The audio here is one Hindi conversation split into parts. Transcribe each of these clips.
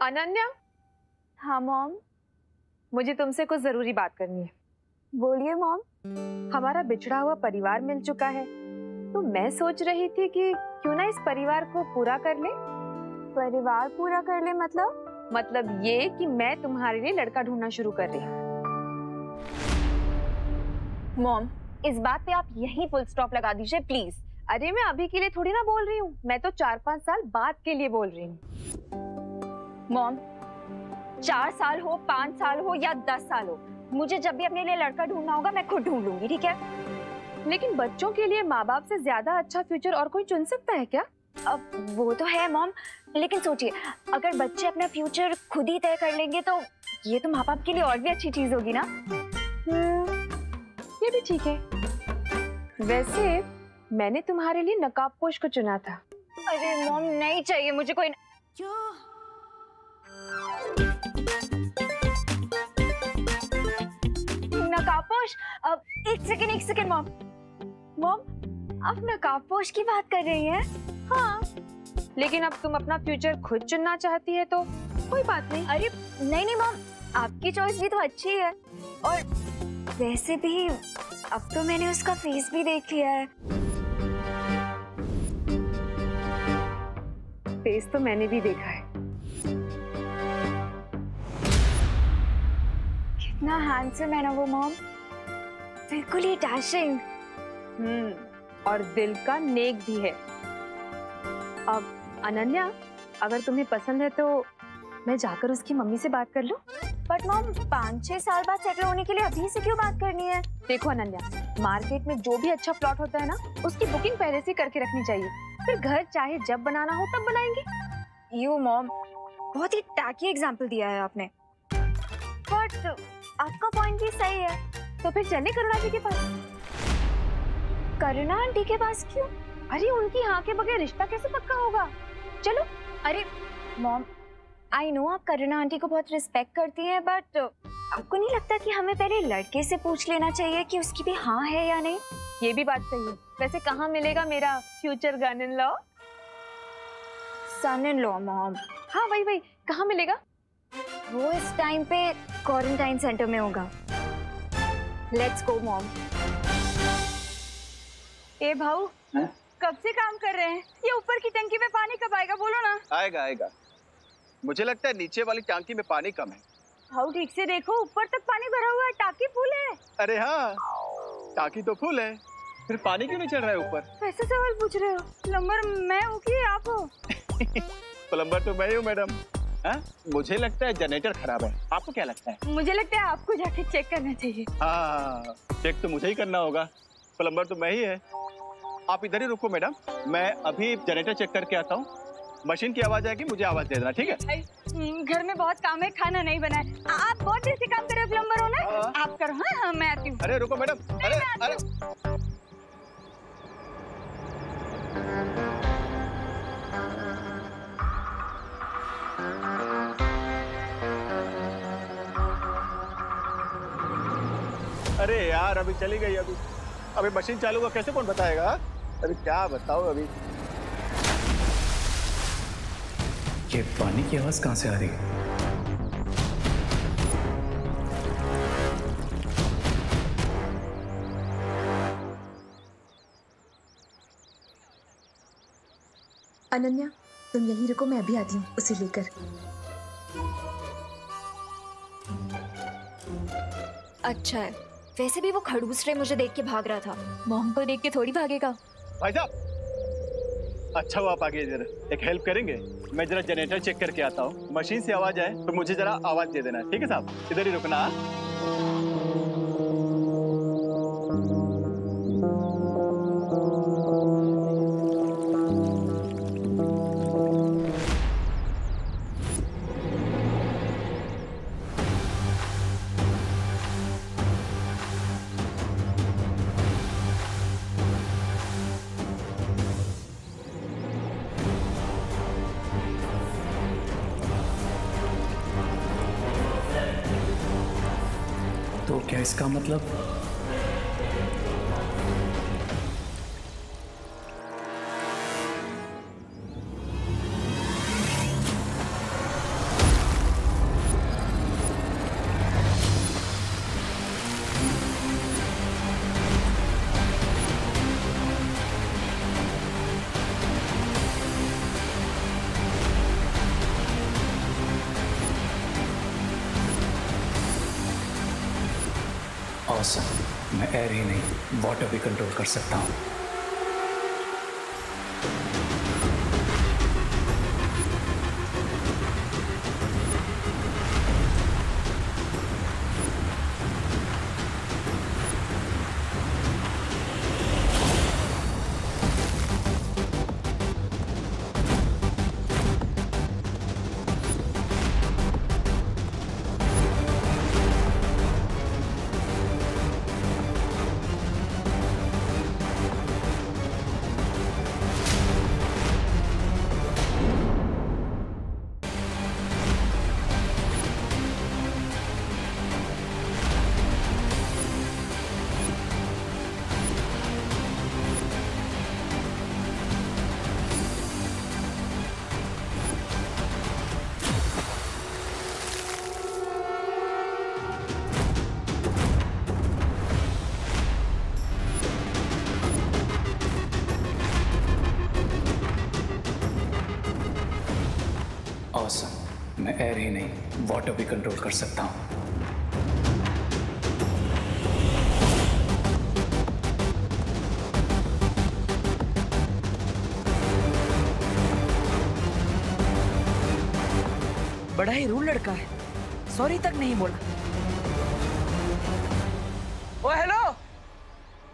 अनन्या। हाँ मॉम। मुझे तुमसे कुछ जरूरी बात करनी है। बोलिए मॉम। हमारा बिछड़ा हुआ परिवार मिल चुका है, तो मैं सोच रही थी कि क्यों ना इस परिवार को पूरा कर ले। परिवार पूरा कर ले मतलब ये कि मैं तुम्हारे लिए लड़का ढूंढना शुरू कर रही हूँ। मॉम, इस बात पे आप यही फुल स्टॉप लगा दीजिए प्लीज। अरे मैं अभी के लिए थोड़ी ना बोल रही हूँ, मैं तो 4-5 साल बाद के लिए बोल रही हूँ। मॉम, 4 साल हो, 5 साल हो या 10 साल हो, मुझे जब भी अपने लिए लड़का ढूंढना होगा मैं खुद ढूंढ लूंगी, ठीक है? लेकिन बच्चों के लिए माँ बाप से ज्यादा अच्छा फ्यूचर और कोई चुन सकता है क्या? अब वो तो है मॉम, लेकिन सोचिए अगर बच्चे अपना फ्यूचर खुद ही तय कर लेंगे तो ये तो माँ बाप के लिए और भी अच्छी चीज होगी ना। ये भी ठीक है। वैसे मैंने तुम्हारे लिए नकाबपोश को चुना था। अरे मॉम नहीं चाहिए मुझे कोई। नकाबपोश? अब एक सेकंड मॉम। मॉम आप नकाबपोश की बात कर रही हैं? हाँ, लेकिन अब तुम अपना फ्यूचर खुद चुनना चाहती है तो कोई बात नहीं। अरे नहीं मॉम, आपकी चॉइस भी तो अच्छी है, और वैसे भी अब तो मैंने उसका फेस भी देख लिया है। फेस तो मैंने भी देखा है। कितना हैंडसम है ना वो मॉम, बिल्कुल ही डैशिंग। और दिल का नेक भी है। अब अनन्या, अगर तुम्हें पसंद है तो मैं जाकर उसकी मम्मी से बात कर लूं? बट मॉम 5-6 साल बाद सेटल होने के लिए अभी से क्यों बात करनी है? देखो अनन्या, मार्केट में जो भी अच्छा प्लॉट होता है ना, उसकी बुकिंग पहले से करके रखनी चाहिए, फिर घर चाहे जब बनाना हो तब बनाएंगे। यू मॉम, बहुत ही टैकी एग्जाम्पल दिया है आपने, बट आपका पॉइंट भी सही है। तो फिर चले करुणा जी के पास। करुणा आंटी के पास क्यों? अरे उनकी हाँ के बगैर रिश्ता कैसे पक्का होगा? चलो। अरे मॉम, आई नो आप करुणा आंटी को बहुत रिस्पेक्ट करती हैं, बट आपको नहीं लगता कि हमें पहले लड़के से पूछ लेना चाहिए कि उसकी भी हाँ है या नहीं? ये भी बात सही है। वैसे कहाँ मिलेगा मेरा future son in law? Son in law mom? हाँ वही, कहाँ मिलेगा? वो इस टाइम पे क्वारंटाइन सेंटर में होगा। Let's go mom. ए भाऊ, कब से काम कर रहे हैं? ये ऊपर की टंकी में पानी कब आएगा? बोलो ना। आएगा। मुझे लगता है नीचे वाली टंकी में पानी कम है। भाऊ ठीक से देखो, ऊपर तक पानी भरा हुआ है, टाकी फुल है। अरे हाँ, टाकी तो फुल है, फिर पानी क्यों नहीं चढ़ रहा है ऊपर? ऐसा सवाल पूछ रहे हो? प्लम्बर मैं हूँ कि आप हो? प्लम्बर तो मैं ही हूँ मैडम। मुझे लगता है जनरेटर खराब है, आपको क्या लगता है? मुझे लगता है आपको जाके चेक करना चाहिए। हाँ, चेक तो मुझे ही करना होगा, प्लम्बर तो मैं ही है। आप इधर ही रुको मैडम, मैं अभी जनरेटर चेक करके आता हूँ। मशीन की आवाज आएगी, मुझे आवाज दे देना, ठीक है? घर में बहुत काम है, खाना नहीं बना है। आप बहुत देर से काम कर रहे हो, प्लम्बर हो ना? आप करो। हाँ, मैं आती हूँ। अरे रुको मैडम, अरे अरे यार अभी चली गई। अभी मशीन चालू हुआ, कैसे कौन बताएगा? अभी क्या बताओ अभी। ये पानी की आवाज कहां से आ रही है? अनन्या तुम यहीं रुको, मैं अभी आती हूँ उसे लेकर। अच्छा है, वैसे भी वो खड़ूस रे मुझे देख के भाग रहा था, मॉम को देख के थोड़ी भागेगा। भाई साहब, अच्छा हुआ आप आगे। इधर एक हेल्प करेंगे? मैं जरा जनरेटर चेक करके आता हूँ, मशीन से आवाज आए तो मुझे जरा आवाज दे देना, ठीक है साहब? इधर ही रुकना। तो क्या इसका मतलब? ऑसम, मैं एयर ही नहीं वाटर भी कंट्रोल कर सकता हूँ। ऑसम, मैं एयर ही नहीं वाटर भी कंट्रोल कर सकता हूँ। बड़ा ही रूल लड़का है, सॉरी तक नहीं बोला।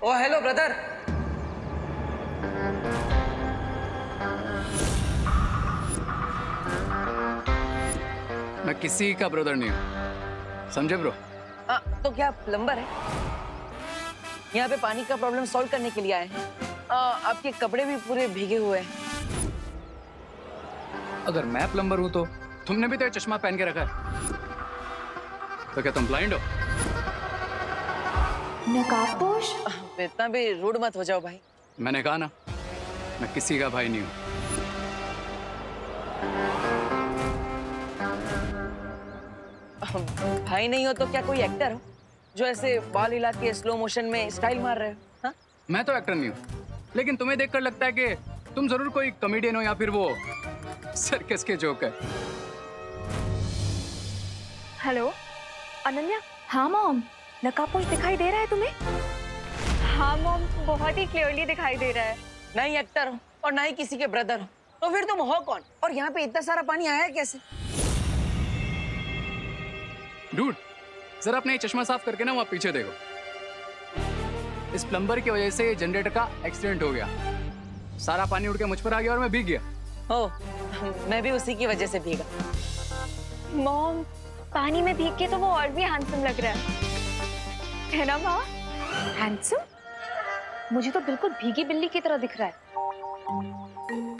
ओ हेलो ब्रदर। मैं किसी का ब्रदर नहीं हूँ, समझे ब्रो? तो क्या प्लम्बर है? यहाँ पे पानी का प्रॉब्लम सॉल्व करने के लिए आए हैं। आपके कपड़े भी पूरे भीगे हुए हैं। अगर मैं प्लम्बर हूँ तो तुमने भी तो ये चश्मा पहन के रखा है, तो क्या तुम ब्लाइंड हो? नकाबपोश? इतना भी रूड मत हो जाओ भाई। मैंने कहा ना, मैं किसी का भाई नहीं हूँ। भाई नहीं हो तो क्या कोई एक्टर हो जो ऐसे बाल हिला के स्लो मोशन में स्टाइल मार रहे हो? हाँ? मैं तो एक्टर नहीं हूँ, लेकिन तुम्हें देखकर लगता है कि तुम जरूर कोई कॉमेडियन हो या फिर वो सर्कस के जोकर। हेलो अनन्या। हाँ मॉम, नकाबपोश दिखाई दे रहा है तुम्हें? हाँ मॉम, बहुत ही क्लियरली दिखाई दे रहा है। ना ही एक्टर हो और ना ही किसी के ब्रदर हो, तो फिर तुम हो कौन? और यहाँ पे इतना सारा पानी आया है कैसे? डूड, जरा अपने चश्मा साफ करके ना वहाँ पीछे देखो। इस प्लम्बर की वजह से जनरेटर का एक्सीडेंट हो गया, सारा पानी उड़ के मुझ पर आ गया और मैं भीग गया। ओ, मैं भी उसी की वजह से भीगा। मॉम, पानी में भीग के तो वो और भी हैंडसम लग रहा है ना माँ? हैंडसम? मुझे तो बिल्कुल भीगी बिल्ली की तरह दिख रहा है।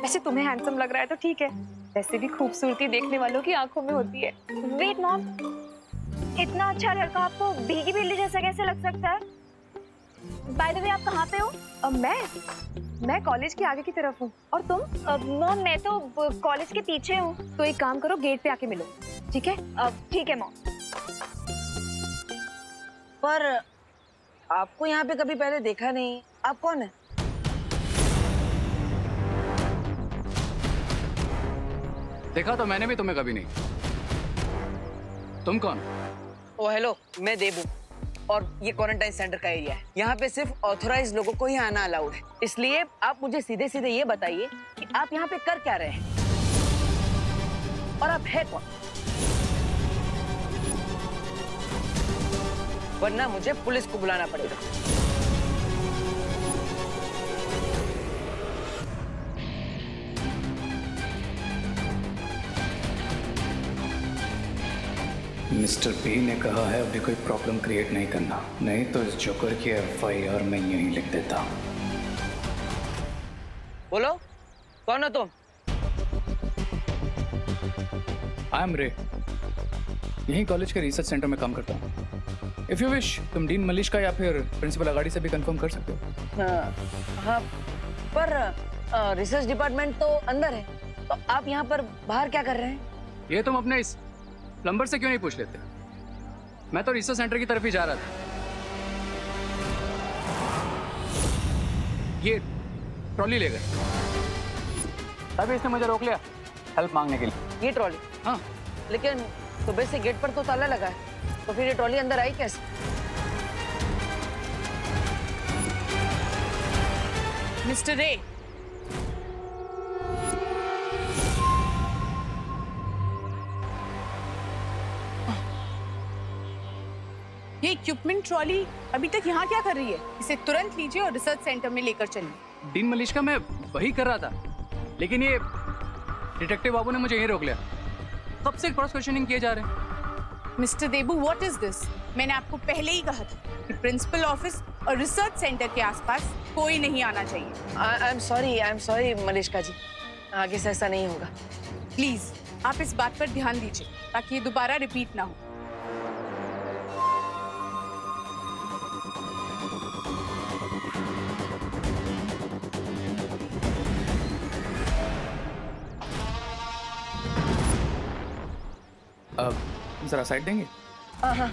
वैसे तुम्हें हैंडसम लग रहा है तो ठीक है, वैसे भी खूबसूरती देखने वालों की आंखों में होती है। वेट मॉम, इतना अच्छा लड़का आपको भीगी बिल्ली जैसा कैसे लग सकता है? बाय द वे, आप कहाँ पे हो? मैं कॉलेज के आगे की तरफ हूँ। और तुम? मॉम, मैं तो कॉलेज के पीछे हूँ। तो एक काम करो, गेट पे आके मिलो, ठीक है? ठीक है मॉम। पर आपको यहाँ पे कभी पहले देखा नहीं, आप कौन है? देखा तो मैंने भी तुम्हें कभी नहीं। तुम कौन? ओ हेलो, मैं देबू और ये क्वारंटाइन सेंटर का एरिया है। यहाँ पे सिर्फ ऑथराइज्ड लोगों को ही आना अलाउड है। इसलिए आप मुझे सीधे सीधे ये बताइए कि आप यहाँ पे कर क्या रहे हैं और आप है कौन? वरना मुझे पुलिस को बुलाना पड़ेगा। मिस्टर पी ने कहा है अभी कोई प्रॉब्लम क्रिएट नहीं करना, नहीं तो इस जोकर की FIR मैं यहीं लिख देता। बोलो, कौन हो तुम? आई एम रे, यहीं कॉलेज के रिसर्च सेंटर में काम करता हूँ। इफ यू विश, तुम डीन मलिश का या फिर प्रिंसिपल अगाड़ी से भी कंफर्म कर सकते हो। हाँ, पर रिसर्च डिपार्टमेंट तो अंदर है, तो आप यहाँ पर बाहर क्या कर रहे हैं? ये तुम अपने इस प्लम्बर से क्यों नहीं पूछ लेते? मैं तो रिसर्च सेंटर की तरफ ही जा रहा था। ये ट्रॉली ले गए, तभी इसने मुझे रोक लिया हेल्प मांगने के लिए। ये ट्रॉली? हाँ। लेकिन सुबह से गेट पर तो ताला लगा है, तो फिर ये ट्रॉली अंदर आई कैसे? मिस्टर रे, ये इक्विपमेंट ट्रॉली अभी तक यहाँ क्या कर रही है? इसे तुरंत लीजिए और रिसर्च सेंटर में लेकर चलिए। डीन मलिश्का, मैं वही कर रहा था, लेकिन ये डिटेक्टिव बाबू ने मुझे यहीं रोक लिया। कब से क्रॉस क्वेश्चनिंग किए जा रहे हैं। Mister Debu, what is this? मैंने आपको पहले ही कहा था कि प्रिंसिपल ऑफिस और रिसर्च सेंटर के आसपास कोई नहीं आना चाहिए। आई एम सॉरी मलिश्का जी, आगे से ऐसा नहीं होगा। प्लीज आप इस बात पर ध्यान दीजिए ताकि ये दोबारा रिपीट ना हो। जरा साइड देंगे? हाँ।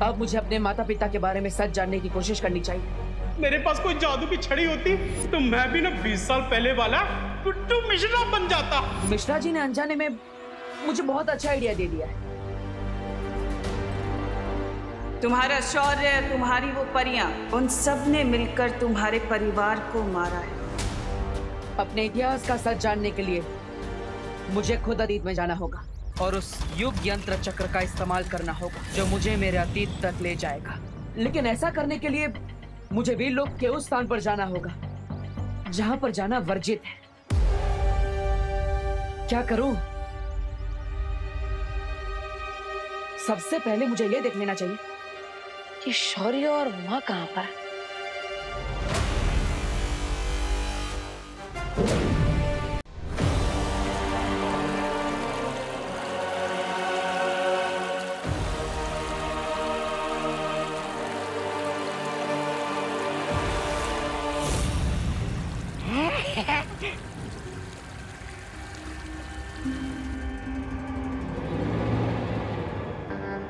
अब मुझे अपने माता पिता के बारे में सच जानने की कोशिश करनी चाहिए। मेरे पास कोई जादू की छड़ी होती तो मैं भी ना 20 साल पहले वाला टुट्टू मिश्रा बन जाता। मिश्रा जी ने अनजाने में मुझे बहुत अच्छा आइडिया दे दिया है। तुम्हारा शौर्य, तुम्हारी वो परियां, उन सब ने मिलकर तुम्हारे परिवार को मारा है। अपने इतिहास का सच जानने के लिए मुझे खुद अतीत में जाना होगा और उस युग यंत्र चक्र का इस्तेमाल करना होगा जो मुझे मेरे अतीत तक ले जाएगा। लेकिन ऐसा करने के लिए मुझे वीर लोक के उस स्थान पर जाना होगा जहां पर जाना वर्जित है। क्या करूं? सबसे पहले मुझे यह देख लेना चाहिए कि शौर्य और माँ कहां पर है।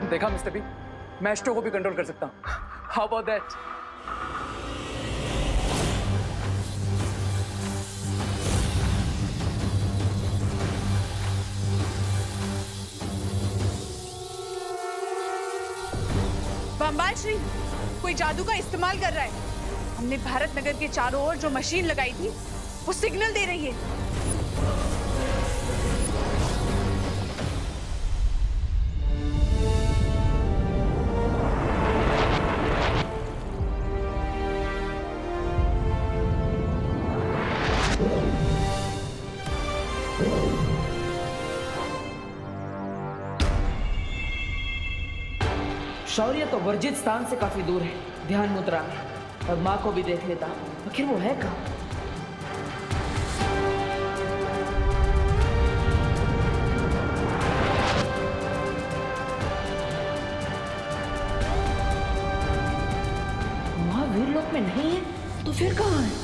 देखा मिस्टर बी, मैं एस्ट्रो को भी कंट्रोल कर सकता हूँ। How about that? बम्बाल श्री कोई जादू का इस्तेमाल कर रहा है। हमने भारत नगर के चारों ओर जो मशीन लगाई थी वो सिग्नल दे रही है। शौर्य तो वर्जित स्थान से काफी दूर है, ध्यान मुद्रा में, और माँ को भी देख लेता। आखिर वो है कहाँ? वहाँ वीरलोक में नहीं है तो फिर कहाँ है?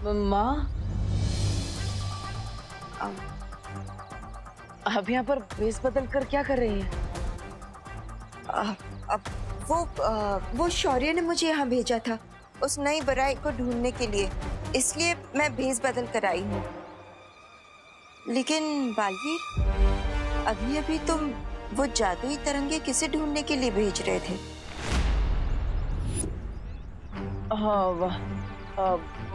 माँ, अब यहाँ पर वेश बदल कर क्या कर रही है? वो शौर्य ने मुझे यहाँ भेजा था उस नई बराई को ढूंढने के लिए, इसलिए मैं भेष बदल कर आई हूँ। लेकिन बालवीर, अभी तुम वो जादुई तरंगे किसे ढूंढने के लिए भेज रहे थे?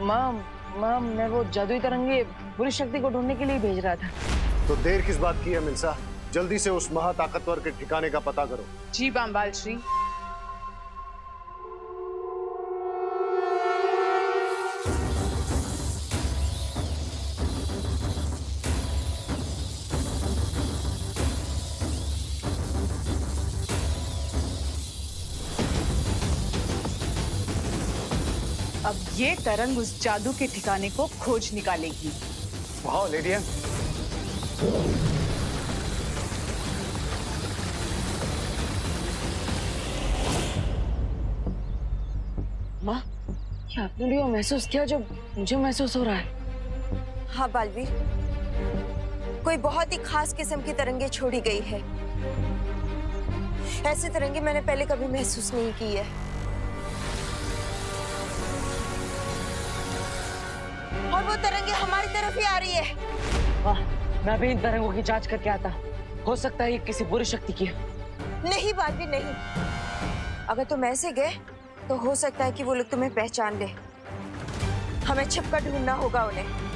माँ, मैं वो जादुई तरंगे बुरी शक्ति को ढूंढने के लिए भेज रहा था। तो देर किस बात की है मिल्सा? जल्दी से उस महाताकतवर के ठिकाने का पता करो। जी बम्बाल श्री। अब ये तरंग उस जादू के ठिकाने को खोज निकालेगी। वाह लेडिया, माँ, क्या आपने भी वो महसूस किया जो मुझे महसूस हो रहा है? हाँ बालवीर, कोई बहुत ही खास किस्म की तरंगे छोड़ी गई है। ऐसी तरंगे मैंने पहले कभी महसूस नहीं की है। और वो तरंगे हमारी तरफ ही आ रही है। वाह, मैं भी इन तरंगों की जांच करके आता। हो सकता है ये किसी बुरी शक्ति की है। नहीं बालवीर नहीं, अगर तुम ऐसे गए तो हो सकता है कि वो लोग तुम्हें पहचान ले। हमें छिपकर ढूंढना होगा उन्हें।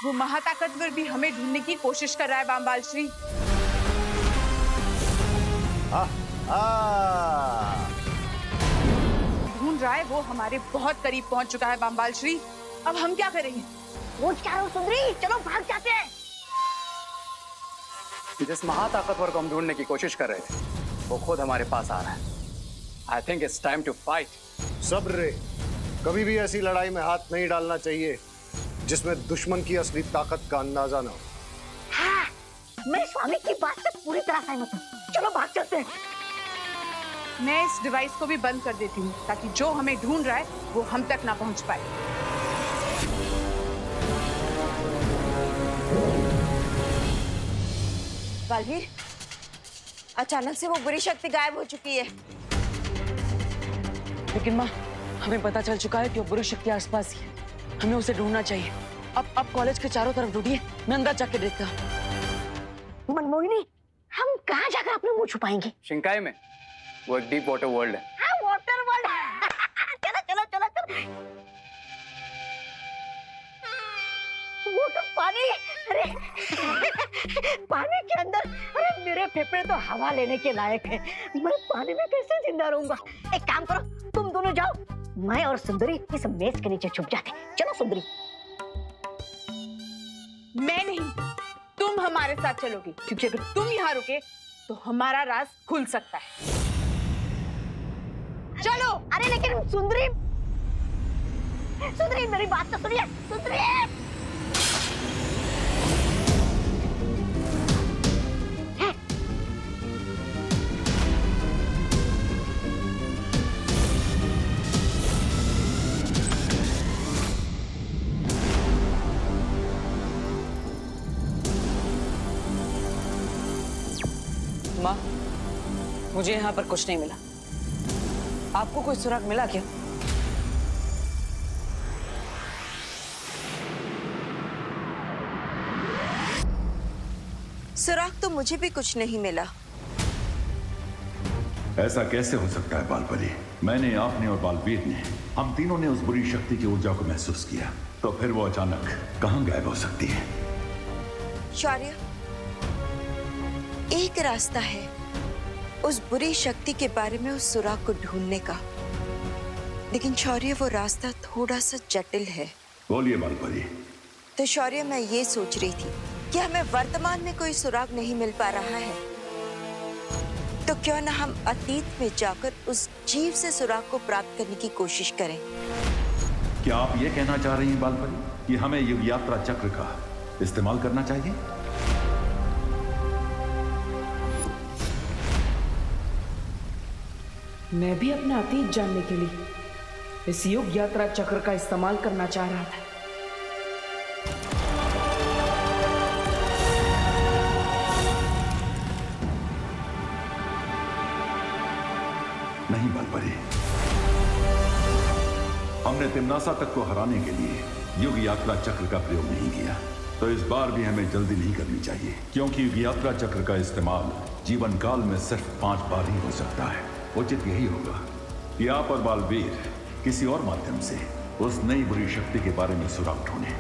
वो महाताकतवर भी हमें ढूंढने की कोशिश कर रहा है बामबाल श्री। ढूंढ रहा है, वो हमारे बहुत करीब पहुंच चुका है बामबाल श्री। अब हम क्या करेंगे? वो चारों सुंदरी, चलो भाग जाते हैं। जिस महाताकतवर को हम ढूंढने की कोशिश कर रहे थे वो खुद हमारे पास आ रहा है। I think it's time to fight. सब्र रे, कभी भी ऐसी लड़ाई में हाथ नहीं डालना चाहिए जिसमें दुश्मन की असली ताकत का अंदाजा ना हो। हाँ, मैं स्वामी की बात से पूरी तरह सहमत हूँ। चलो भाग चलते हैं। मैं इस डिवाइस को भी बंद कर देती हूँ ताकि जो हमें ढूंढ रहा है वो हम तक ना पहुंच पाए। बालवीर, अचानक से वो बुरी शक्ति गायब हो चुकी है। लेकिन माँ, हमें पता चल चुका है कि वो बुरी शक्ति आसपास ही है। हमें उसे ढूंढना चाहिए। अब कॉलेज के चारों तरफ ढूंढिए, मैं अंदर जाके देखता हूँ। मनमोहिनी, हम कहाँ जाकर अपने मुंह छुपाएंगे? शिंकाई में, वो एक डीप वाटर वर्ल्ड है। हाँ, वाटर वर्ल्ड। चलो चलो चलो चलो। वो तो पानी, अरे पानी के अंदर, अरे मेरे फेफड़े तो हवा लेने के लायक है। मैं पानी में कैसे जिंदा रहूंगा? एक काम करो, तुम दोनों जाओ, मैं और सुंदरी इस मेज के नीचे छुप जाते। चलो सुंदरी। मैं नहीं, तुम हमारे साथ चलोगी, क्योंकि अगर तुम यहाँ रुके तो हमारा राज खुल सकता है। चलो। अरे लेकिन सुंदरी, सुंदरी मेरी बात तो सुनिए। सुंदरी, माँ, मुझे यहाँ पर कुछ नहीं मिला। आपको कोई सुराग मिला क्या? सुराग तो मुझे भी कुछ नहीं मिला। ऐसा कैसे हो सकता है बालपरी? मैंने, आपने और बालवीर ने, हम तीनों ने उस बुरी शक्ति की ऊर्जा को महसूस किया, तो फिर वो अचानक कहां गायब हो सकती है? शौर्य, एक रास्ता है उस बुरी शक्ति के बारे में उस सुराग को ढूंढने का, लेकिन शौर्य वो रास्ता थोड़ा सा जटिल है। बोलिए बालपरी। तो शौर्य, मैं ये सोच रही थी कि हमें वर्तमान में कोई सुराग नहीं मिल पा रहा है, तो क्यों ना हम अतीत में जाकर उस जीव से सुराग को प्राप्त करने की कोशिश करें। क्या आप ये कहना चाह रही हैं बालपरी कि हमें युग यात्रा चक्र का इस्तेमाल करना चाहिए? मैं भी अपना अतीत जानने के लिए इस युग यात्रा चक्र का इस्तेमाल करना चाह रहा था। नहीं बालपरी, हमने तिम्नासा तक को हराने के लिए युग यात्रा चक्र का प्रयोग नहीं किया, तो इस बार भी हमें जल्दी नहीं करनी चाहिए, क्योंकि युग यात्रा चक्र का इस्तेमाल जीवन काल में सिर्फ 5 बार ही हो सकता है। उचित यही होगा कि आप और बालवीर किसी और माध्यम से उस नई बुरी शक्ति के बारे में सुराग ढूंढे।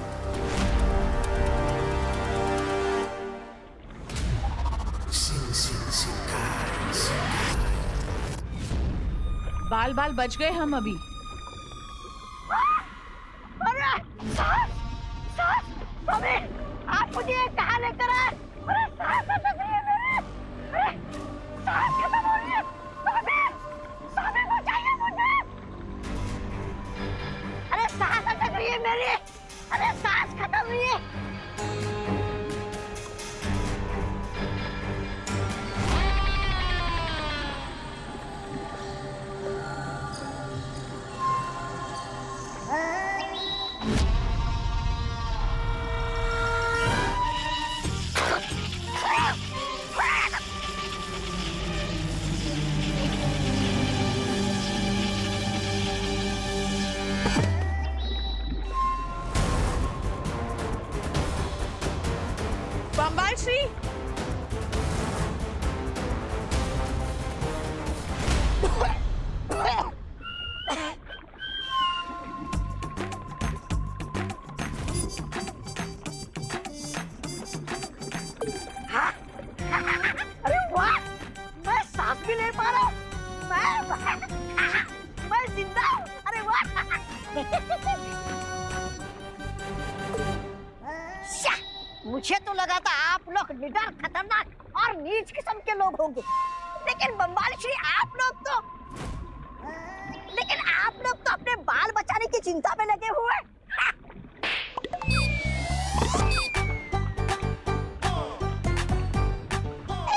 बाल बाल बच गए हम अभी। अरे सास, सास, मम्मी, आप मुझे कहाँ लेकर आए? अरे सास अटक रही है मेरी। अरे सास खत्म हो रही है। मम्मी, मम्मी बचाइए मुझे। अरे सास अटक रही है मेरी। अरे सास खत्म हुई है। बम्बाल श्री, अरे वाह, मैं सांस भी ले पा रहा हूँ। मैं जिंदा हूँ। अरे वाह। मुझे तो लगा था आप लोग निडर, खतरनाक और नीच किस्म के लोग होंगे, लेकिन बम्बाल श्री आप लोग तो अपने बाल बचाने की चिंता में लगे हुए।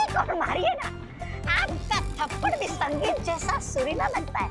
एक और मारिए ना, आपका थप्पड़ भी संगीत जैसा सुरीला लगता है।